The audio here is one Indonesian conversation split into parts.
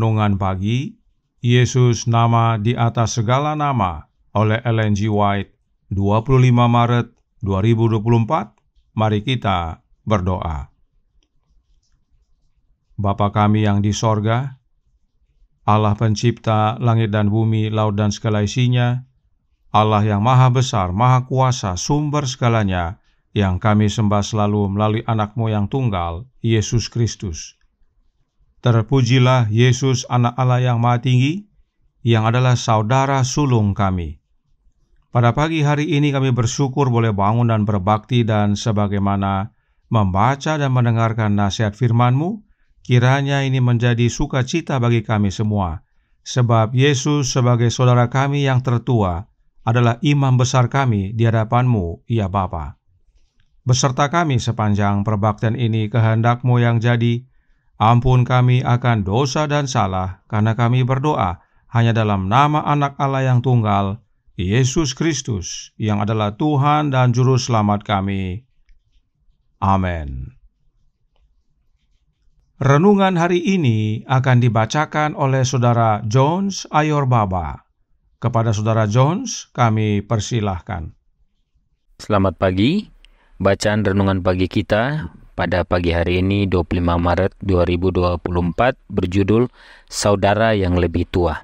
Renungan Pagi, Yesus Nama di Atas Segala Nama oleh Ellen G. White, 25 Maret 2024. Mari kita berdoa. Bapa kami yang di sorga, Allah pencipta langit dan bumi, laut dan segala isinya, Allah yang maha besar, maha kuasa, sumber segalanya, yang kami sembah selalu melalui anak-Mu yang tunggal, Yesus Kristus. Terpujilah Yesus, anak Allah yang maha tinggi, yang adalah saudara sulung kami. Pada pagi hari ini kami bersyukur boleh bangun dan berbakti, dan sebagaimana membaca dan mendengarkan nasihat firman-Mu, kiranya ini menjadi sukacita bagi kami semua, sebab Yesus sebagai saudara kami yang tertua adalah imam besar kami di hadapan-Mu, ya Bapa. Beserta kami sepanjang perbaktian ini kehendak-Mu yang jadi. Ampun kami akan dosa dan salah, karena kami berdoa hanya dalam nama anak Allah yang tunggal, Yesus Kristus, yang adalah Tuhan dan Juru Selamat kami. Amin. Renungan hari ini akan dibacakan oleh Saudara Jones Ayorbaba. Kepada Saudara Jones, kami persilahkan. Selamat pagi. Bacaan renungan pagi kita pada pagi hari ini 25 Maret 2024 berjudul Saudara yang Lebih Tua.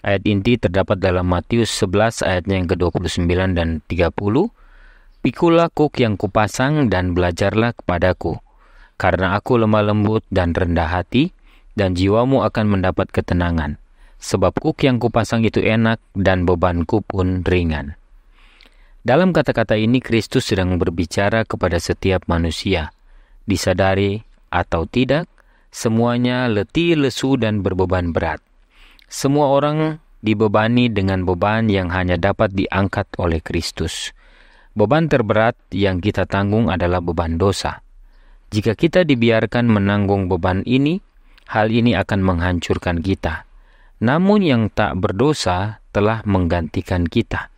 Ayat inti terdapat dalam Matius 11 ayatnya yang ke-29 dan 30. Pikulah kuk yang kupasang dan belajarlah kepadaku, karena aku lemah lembut dan rendah hati, dan jiwamu akan mendapat ketenangan. Sebab kuk yang kupasang itu enak dan bebanku pun ringan. Dalam kata-kata ini Kristus sedang berbicara kepada setiap manusia. Disadari atau tidak, semuanya letih, lesu, dan berbeban berat. Semua orang dibebani dengan beban yang hanya dapat diangkat oleh Kristus. Beban terberat yang kita tanggung adalah beban dosa. Jika kita dibiarkan menanggung beban ini, hal ini akan menghancurkan kita. Namun yang tak berdosa telah menggantikan kita.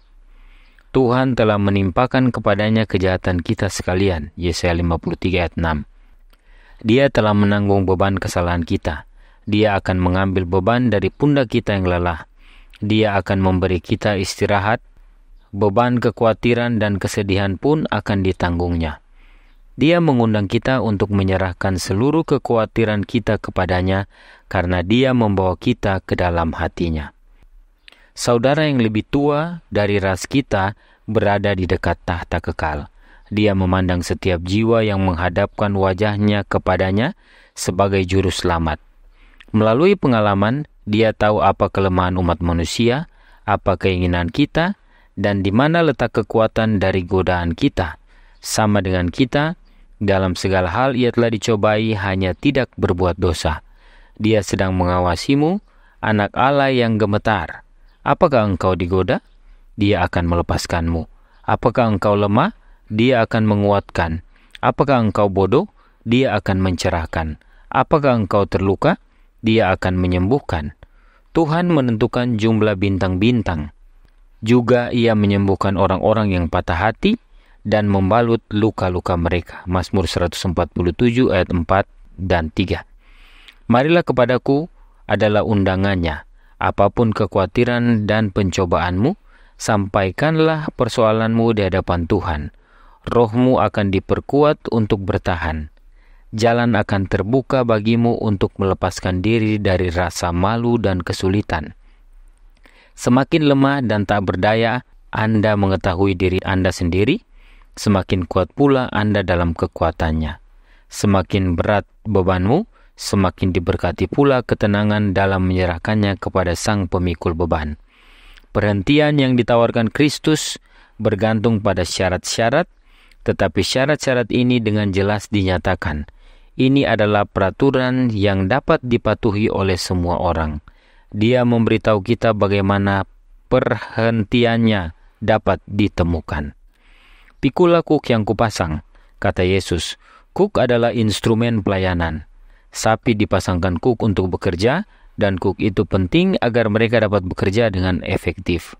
Tuhan telah menimpakan kepadanya kejahatan kita sekalian. Yesaya 53 ayat 6. Dia telah menanggung beban kesalahan kita. Dia akan mengambil beban dari pundak kita yang lelah. Dia akan memberi kita istirahat. Beban kekhawatiran dan kesedihan pun akan ditanggungnya. Dia mengundang kita untuk menyerahkan seluruh kekhawatiran kita kepadanya, karena Dia membawa kita ke dalam hatinya. Saudara yang lebih tua dari ras kita berada di dekat tahta kekal. Dia memandang setiap jiwa yang menghadapkan wajahnya kepadanya sebagai juru selamat. Melalui pengalaman, Dia tahu apa kelemahan umat manusia, apa keinginan kita, dan di mana letak kekuatan dari godaan kita. Sama dengan kita, dalam segala hal Ia telah dicobai, hanya tidak berbuat dosa. Dia sedang mengawasimu, anak Allah yang gemetar. Apakah engkau digoda? Dia akan melepaskanmu. Apakah engkau lemah? Dia akan menguatkan. Apakah engkau bodoh? Dia akan mencerahkan. Apakah engkau terluka? Dia akan menyembuhkan. Tuhan menentukan jumlah bintang-bintang. Juga Ia menyembuhkan orang-orang yang patah hati dan membalut luka-luka mereka. Mazmur 147 ayat 4 dan 3. Marilah kepadaku adalah undangannya. Apapun kekhawatiran dan pencobaanmu, sampaikanlah persoalanmu di hadapan Tuhan. Rohmu akan diperkuat untuk bertahan. Jalan akan terbuka bagimu untuk melepaskan diri dari rasa malu dan kesulitan. Semakin lemah dan tak berdaya Anda mengetahui diri Anda sendiri, semakin kuat pula Anda dalam kekuatannya. Semakin berat bebanmu, semakin diberkati pula ketenangan dalam menyerahkannya kepada Sang Pemikul beban. Perhentian yang ditawarkan Kristus bergantung pada syarat-syarat, tetapi syarat-syarat ini dengan jelas dinyatakan. Ini adalah peraturan yang dapat dipatuhi oleh semua orang. Dia memberitahu kita bagaimana perhentiannya dapat ditemukan. Pikulah kuk yang kupasang, kata Yesus. Kuk adalah instrumen pelayanan. Sapi dipasangkan kuk untuk bekerja, dan kuk itu penting agar mereka dapat bekerja dengan efektif.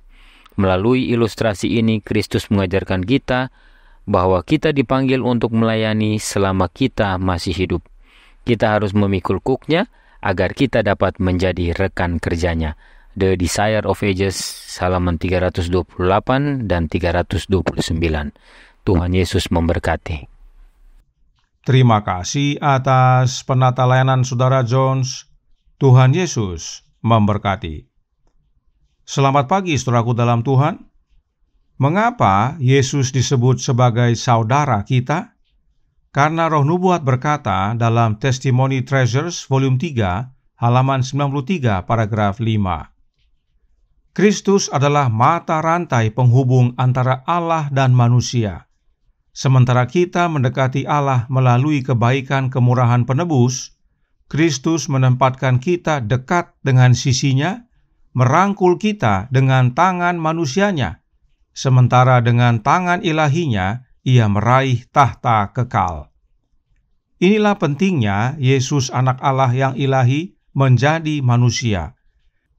Melalui ilustrasi ini, Kristus mengajarkan kita bahwa kita dipanggil untuk melayani selama kita masih hidup. Kita harus memikul kuknya agar kita dapat menjadi rekan kerjanya. The Desire of Ages, halaman 328 dan 329. Tuhan Yesus memberkati. Terima kasih atas penata layanan Saudara Jones. Tuhan Yesus memberkati. Selamat pagi saudaraku dalam Tuhan. Mengapa Yesus disebut sebagai saudara kita? Karena Roh Nubuat berkata dalam Testimony Treasures volume 3, halaman 93 paragraf 5. Kristus adalah mata rantai penghubung antara Allah dan manusia. Sementara kita mendekati Allah melalui kebaikan kemurahan penebus, Kristus menempatkan kita dekat dengan sisinya, merangkul kita dengan tangan manusianya, sementara dengan tangan ilahinya, ia meraih tahta kekal. Inilah pentingnya Yesus anak Allah yang ilahi menjadi manusia.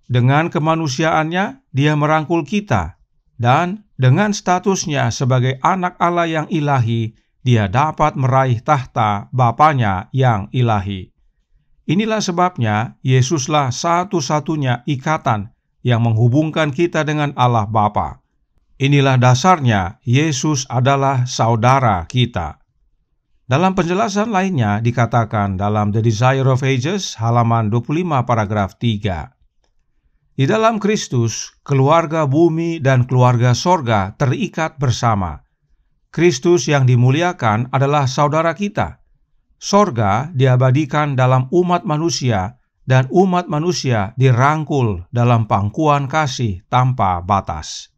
Dengan kemanusiaannya, dia merangkul kita, dan dengan statusnya sebagai anak Allah yang ilahi, dia dapat meraih tahta Bapanya yang ilahi. Inilah sebabnya Yesuslah satu-satunya ikatan yang menghubungkan kita dengan Allah Bapa. Inilah dasarnya Yesus adalah saudara kita. Dalam penjelasan lainnya dikatakan dalam The Desire of Ages, halaman 25 paragraf 3. Di dalam Kristus, keluarga bumi dan keluarga sorga terikat bersama. Kristus yang dimuliakan adalah saudara kita. Sorga diabadikan dalam umat manusia, dan umat manusia dirangkul dalam pangkuan kasih tanpa batas.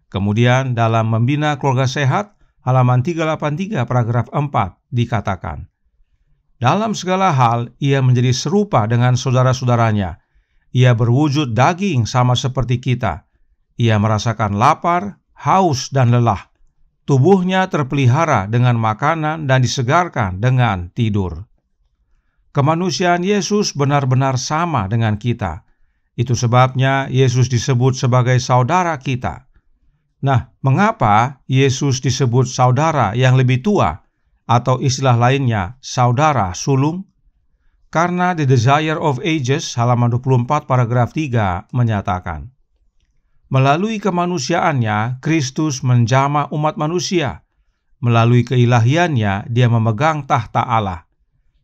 Kemudian dalam Membina Keluarga Sehat, halaman 383 paragraf 4 dikatakan, dalam segala hal ia menjadi serupa dengan saudara-saudaranya. Ia berwujud daging sama seperti kita. Ia merasakan lapar, haus, dan lelah. Tubuhnya terpelihara dengan makanan dan disegarkan dengan tidur. Kemanusiaan Yesus benar-benar sama dengan kita. Itu sebabnya Yesus disebut sebagai saudara kita. Nah, mengapa Yesus disebut saudara yang lebih tua, atau istilah lainnya saudara sulung? Karena The Desire of Ages, halaman 24 paragraf 3 menyatakan, melalui kemanusiaannya, Kristus menjamah umat manusia. Melalui keilahiannya, dia memegang tahta Allah.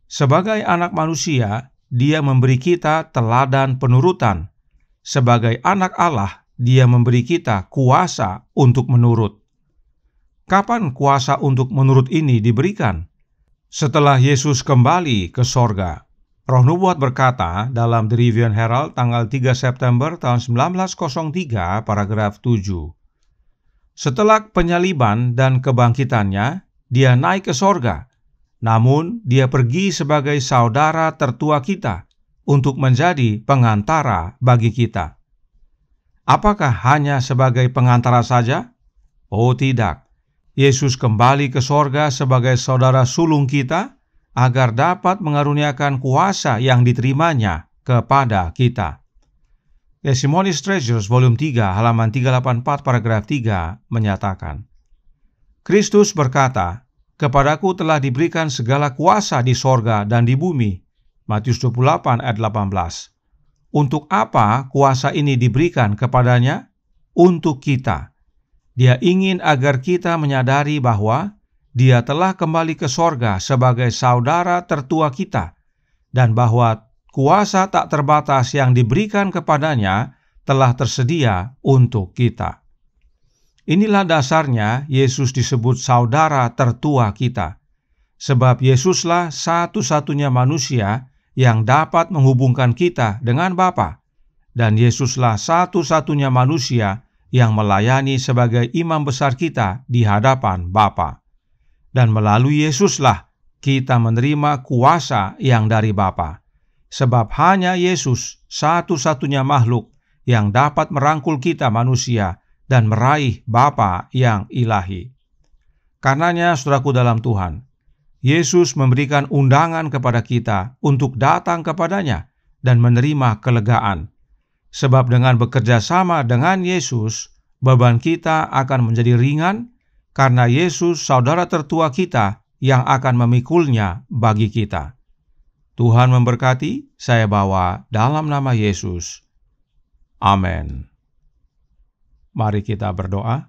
Sebagai anak manusia, dia memberi kita teladan penurutan. Sebagai anak Allah, dia memberi kita kuasa untuk menurut. Kapan kuasa untuk menurut ini diberikan? Setelah Yesus kembali ke sorga. Roh Nubuat berkata dalam The Review and Herald tanggal 3 September tahun 1903 paragraf 7. Setelah penyaliban dan kebangkitannya, dia naik ke sorga. Namun, dia pergi sebagai saudara tertua kita untuk menjadi pengantara bagi kita. Apakah hanya sebagai pengantara saja? Oh tidak. Yesus kembali ke sorga sebagai saudara sulung kita, agar dapat mengaruniakan kuasa yang diterimanya kepada kita. Testimony Treasures volume 3 halaman 384 paragraf 3 menyatakan, Kristus berkata, kepadaku telah diberikan segala kuasa di sorga dan di bumi. Matius 28 ayat 18. Untuk apa kuasa ini diberikan kepadanya? Untuk kita. Dia ingin agar kita menyadari bahwa dia telah kembali ke sorga sebagai saudara tertua kita, dan bahwa kuasa tak terbatas yang diberikan kepadanya telah tersedia untuk kita. Inilah dasarnya Yesus disebut saudara tertua kita, sebab Yesuslah satu-satunya manusia yang dapat menghubungkan kita dengan Bapa, dan Yesuslah satu-satunya manusia yang melayani sebagai imam besar kita di hadapan Bapa. Dan melalui Yesuslah kita menerima kuasa yang dari Bapa, sebab hanya Yesus satu-satunya makhluk yang dapat merangkul kita manusia dan meraih Bapa yang ilahi. Karenanya, saudaraku dalam Tuhan, Yesus memberikan undangan kepada kita untuk datang kepadanya dan menerima kelegaan. Sebab dengan bekerja sama dengan Yesus, beban kita akan menjadi ringan, karena Yesus saudara tertua kita yang akan memikulnya bagi kita. Tuhan memberkati, saya bawa dalam nama Yesus. Amin. Mari kita berdoa.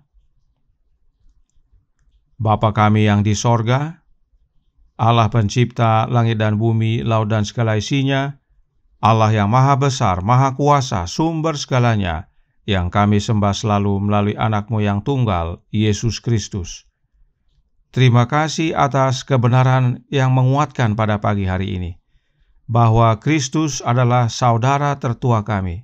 Bapa kami yang di sorga, Allah pencipta langit dan bumi, laut dan segala isinya, Allah yang maha besar, maha kuasa, sumber segalanya, yang kami sembah selalu melalui anak-Mu yang tunggal, Yesus Kristus. Terima kasih atas kebenaran yang menguatkan pada pagi hari ini, bahwa Kristus adalah saudara tertua kami.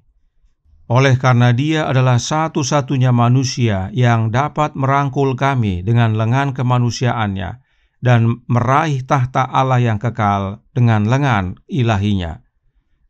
Oleh karena Dia adalah satu-satunya manusia yang dapat merangkul kami dengan lengan kemanusiaannya dan meraih tahta Allah yang kekal dengan lengan ilahinya.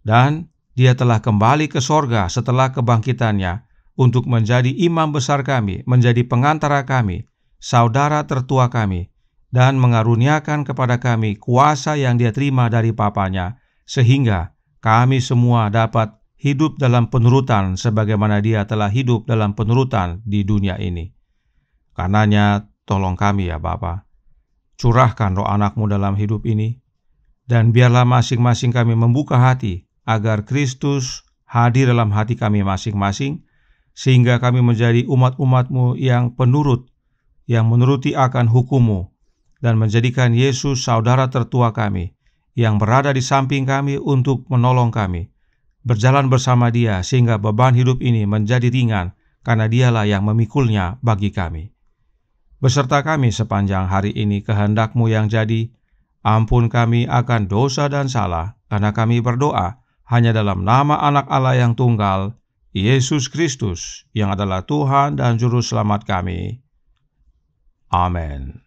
Dan Dia telah kembali ke sorga setelah kebangkitannya untuk menjadi imam besar kami, menjadi pengantara kami, saudara tertua kami, dan mengaruniakan kepada kami kuasa yang Dia terima dari Bapanya, sehingga kami semua dapat hidup dalam penurutan sebagaimana Dia telah hidup dalam penurutan di dunia ini. Karenanya, tolong kami ya Bapa, curahkan roh anak-Mu dalam hidup ini, dan biarlah masing-masing kami membuka hati agar Kristus hadir dalam hati kami masing-masing, sehingga kami menjadi umat-umat-Mu yang penurut, yang menuruti akan hukum-Mu, dan menjadikan Yesus saudara tertua kami, yang berada di samping kami untuk menolong kami, berjalan bersama Dia sehingga beban hidup ini menjadi ringan, karena Dialah yang memikulnya bagi kami. Beserta kami sepanjang hari ini kehendak-Mu yang jadi, ampun kami akan dosa dan salah, karena kami berdoa hanya dalam nama Anak Allah yang tunggal, Yesus Kristus, yang adalah Tuhan dan Juru Selamat kami. Amin.